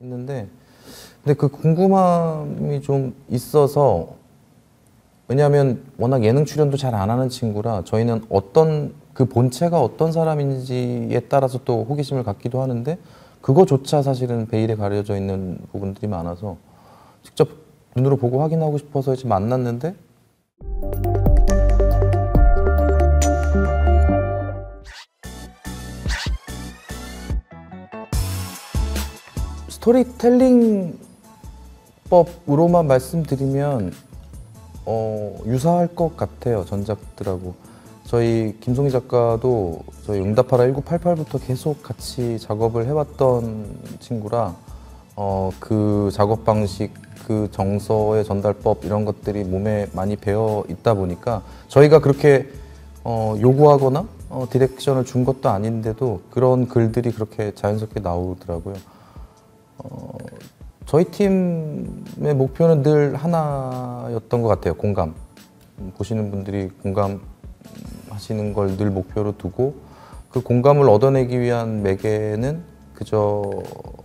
있는데, 근데 그 궁금함이 좀 있어서, 왜냐하면 워낙 예능 출연도 잘 안 하는 친구라 저희는 어떤 그 본체가 어떤 사람인지에 따라서 또 호기심을 갖기도 하는데, 그거조차 사실은 베일에 가려져 있는 부분들이 많아서 직접 눈으로 보고 확인하고 싶어서 이제 만났는데, 스토리텔링법으로만 말씀드리면 유사할 것 같아요, 전작들하고. 저희 김송희 작가도 저희 응답하라 1988부터 계속 같이 작업을 해왔던 친구라 그 작업 방식, 그 정서의 전달법 이런 것들이 몸에 많이 배어 있다 보니까 저희가 그렇게 요구하거나 디렉션을 준 것도 아닌데도 그런 글들이 그렇게 자연스럽게 나오더라고요. 저희 팀의 목표는 늘 하나였던 것 같아요. 공감. 보시는 분들이 공감하시는 걸 늘 목표로 두고, 그 공감을 얻어내기 위한 매개는 그저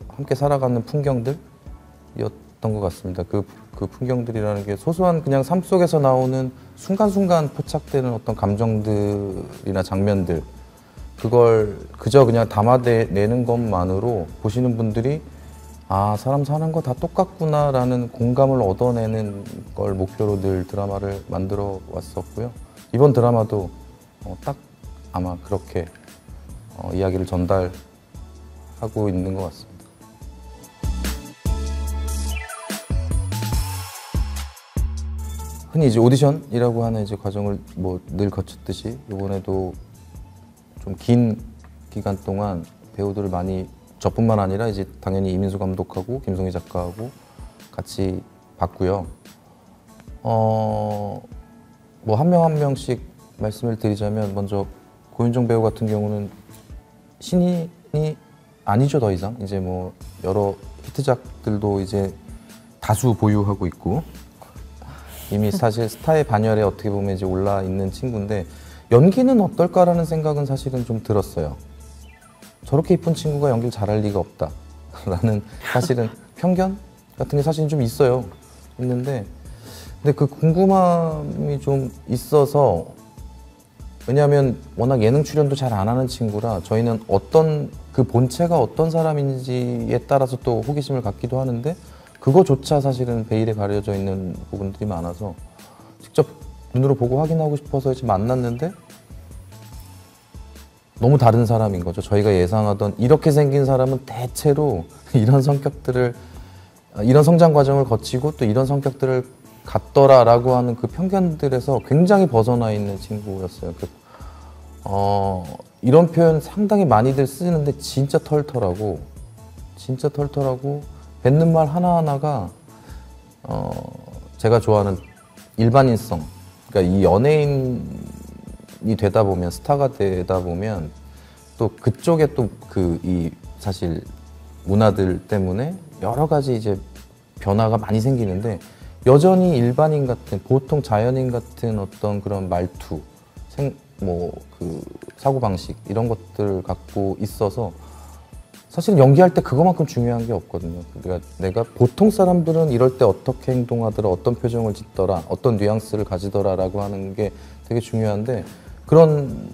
함께 살아가는 풍경들이었던 것 같습니다. 그 풍경들이라는 게 소소한 그냥 삶 속에서 나오는 순간순간 포착되는 어떤 감정들이나 장면들, 그걸 그저 그냥 담아내는 것만으로 보시는 분들이 아, 사람 사는 거 다 똑같구나 라는 공감을 얻어내는 걸 목표로 늘 드라마를 만들어 왔었고요. 이번 드라마도 딱 아마 그렇게 이야기를 전달하고 있는 것 같습니다. 흔히 이제 오디션이라고 하는 이제 과정을 뭐 늘 거쳤듯이 이번에도 좀 긴 기간 동안 배우들을 많이, 저뿐만 아니라 이제 당연히 이민수 감독하고 김송희 작가하고 같이 봤고요. 뭐 한 명 한 명씩 말씀을 드리자면, 먼저 고윤정 배우 같은 경우는 신인이 아니죠, 더 이상. 이제 뭐 여러 히트작들도 이제 다수 보유하고 있고 이미 사실 스타의 반열에 어떻게 보면 이제 올라 있는 친구인데, 연기는 어떨까라는 생각은 사실은 좀 들었어요. 저렇게 이쁜 친구가 연기를 잘할 리가 없다 라는 사실은 편견 같은 게 사실은 좀 있어요. 있는데, 근데 그 궁금함이 좀 있어서, 왜냐하면 워낙 예능 출연도 잘 안 하는 친구라 저희는 어떤 그 본체가 어떤 사람인지에 따라서 또 호기심을 갖기도 하는데, 그거조차 사실은 베일에 가려져 있는 부분들이 많아서 직접 눈으로 보고 확인하고 싶어서 이제 만났는데, 너무 다른 사람인 거죠. 저희가 예상하던 이렇게 생긴 사람은 대체로 이런 성격들을, 이런 성장 과정을 거치고 또 이런 성격들을 갖더라라고 하는 그 편견들에서 굉장히 벗어나 있는 친구였어요. 이런 표현 상당히 많이들 쓰는데 진짜 털털하고 뱉는 말 하나하나가 제가 좋아하는 일반인성, 그러니까 이 연예인이 되다 보면, 스타가 되다 보면 또 그쪽에 또 이 사실 문화들 때문에 여러 가지 이제 변화가 많이 생기는데, 여전히 일반인 같은, 보통 자연인 같은 어떤 그런 말투, 사고방식 이런 것들을 갖고 있어서 사실 연기할 때 그거만큼 중요한 게 없거든요. 그러니까 내가 보통 사람들은 이럴 때 어떻게 행동하더라, 어떤 표정을 짓더라, 어떤 뉘앙스를 가지더라라고 하는 게 되게 중요한데, 그런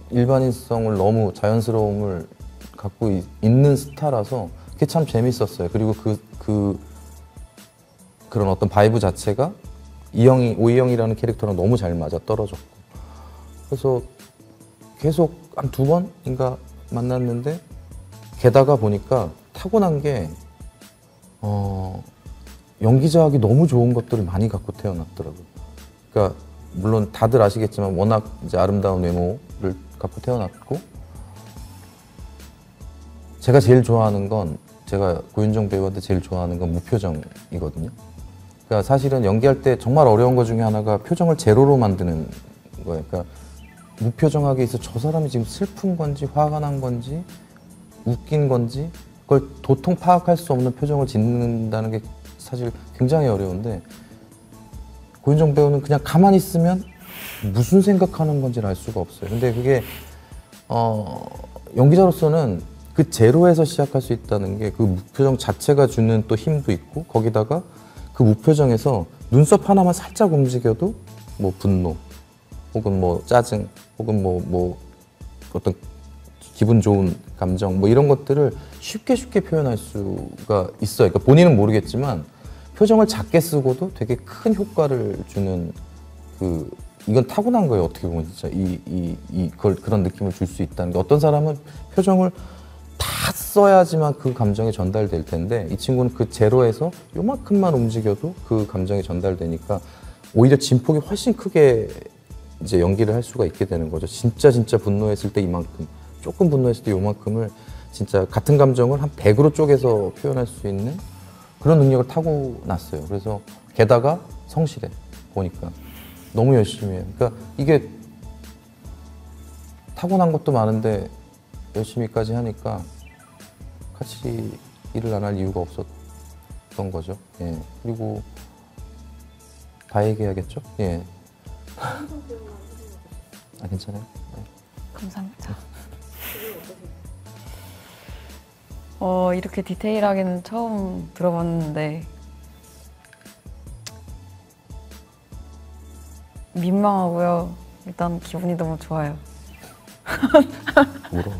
일반인성을, 너무 자연스러움을 갖고 있는 스타라서 그게 참 재밌었어요. 그리고 그런 어떤 바이브 자체가 오이영이라는 캐릭터랑 너무 잘 맞아 떨어졌고, 그래서 계속 한 2번인가 만났는데, 게다가 보니까 타고난 게 연기자하기 너무 좋은 것들을 많이 갖고 태어났더라고요. 그러니까 물론 다들 아시겠지만 워낙 이제 아름다운 외모를 갖고 태어났고, 제가 제일 좋아하는 건, 제가 고윤정 배우한테 제일 좋아하는 건 무표정이거든요. 그러니까 사실은 연기할 때 정말 어려운 것 중에 하나가 표정을 제로로 만드는 거예요. 그러니까 무표정하게 있어 저 사람이 지금 슬픈 건지 화가 난 건지 웃긴 건지 그걸 도통 파악할 수 없는 표정을 짓는다는 게 사실 굉장히 어려운데, 고윤정 배우는 그냥 가만히 있으면 무슨 생각하는 건지를 알 수가 없어요. 근데 그게 연기자로서는 그 제로에서 시작할 수 있다는 게 그 무표정 자체가 주는 또 힘도 있고 거기다가 그 무표정에서 눈썹 하나만 살짝 움직여도 뭐 분노 혹은 뭐 짜증 혹은 뭐 어떤 기분 좋은 감정 뭐 이런 것들을 쉽게 표현할 수가 있어요. 그러니까 본인은 모르겠지만 표정을 작게 쓰고도 되게 큰 효과를 주는 그 이건 타고난 거예요. 어떻게 보면 진짜 그런 느낌을 줄 수 있다는 게 어떤 사람은 표정을 다 써야지만 그 감정이 전달될 텐데 이 친구는 그 제로에서 요만큼만 움직여도 그 감정이 전달되니까 오히려 진폭이 훨씬 크게 이제 연기를 할 수가 있게 되는 거죠. 진짜 분노했을 때 이만큼, 조금 분노했을 때 요만큼을 진짜 같은 감정을 한 100으로 쪼개서 표현할 수 있는 그런 능력을 타고났어요. 그래서 게다가 성실해 보니까 너무 열심히 해요. 그러니까 이게 타고난 것도 많은데 열심히까지 하니까 같이 일을 안 할 이유가 없었던 거죠. 예. 그리고 다 얘기해야겠죠? 예. 아, 괜찮아요? 네. 감사합니다. 이렇게 디테일하게는 처음 들어봤는데 민망하고요. 일단 기분이 너무 좋아요. 울어.